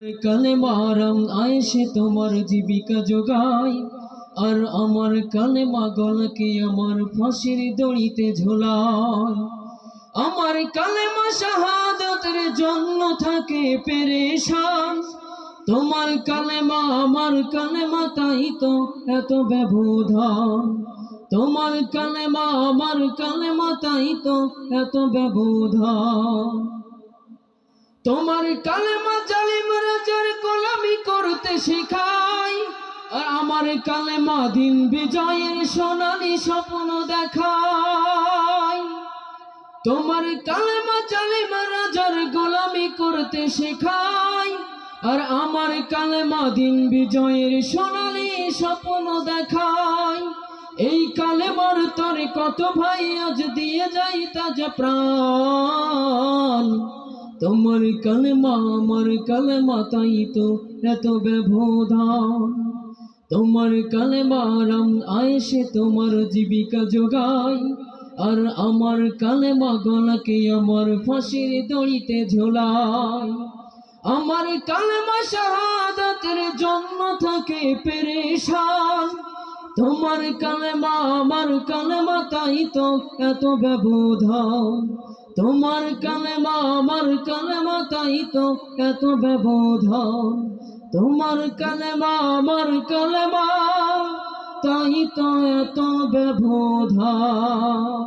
কালেমারাম আয়েশে তোমার জীবিকা যোগায়, আর আমার কালেমা গলাকে আমার ফাঁসির দড়িতে ঝোলায়। আমার কালেমা শাহাদাতের জন্য থাকে পেরেশান, তোমার কালেমা আমার কালেমা তাই তো এত ব্যবধান। তোমার কালেমা আমার কালেমা তাই তো এত ব্যবধান। তোমার কালেমা জালিম রাজার গোলামি করতে শেখায়, আর আমার কালেমা দিন বিজয়ের সোনালী স্বপ্ন দেখায়। তোমার কালেমা জালিম রাজার গোলামি করতে শেখায়, আর আমার কালেমা দিন বিজয়ের সোনালী স্বপ্ন দেখায়। এই কালেমার তরে কত ভাই আজ দিয়ে যায় তাজা প্রাণ। তোমার কালেমা আমার কালেমা তাই তো এত ব্যবধান। তোমার কালেমার আয়েশে তোমার জীবিকা যোগায়, আর আমার কালেমা গলাকে আমার ফাঁসির দড়িতে ঝোলায়। আমার কালেমা শাহাদাতের জন্য থাকে পেরেশান, তোমার কালেমা আমার কালেমা তাই তো এত ব্যবধান। তোমার কালেমা আমার কালেমা তাই তো এত ব্যবধান। তোমার কালেমা আমার কালেমা তাই তো এত ব্যবধান।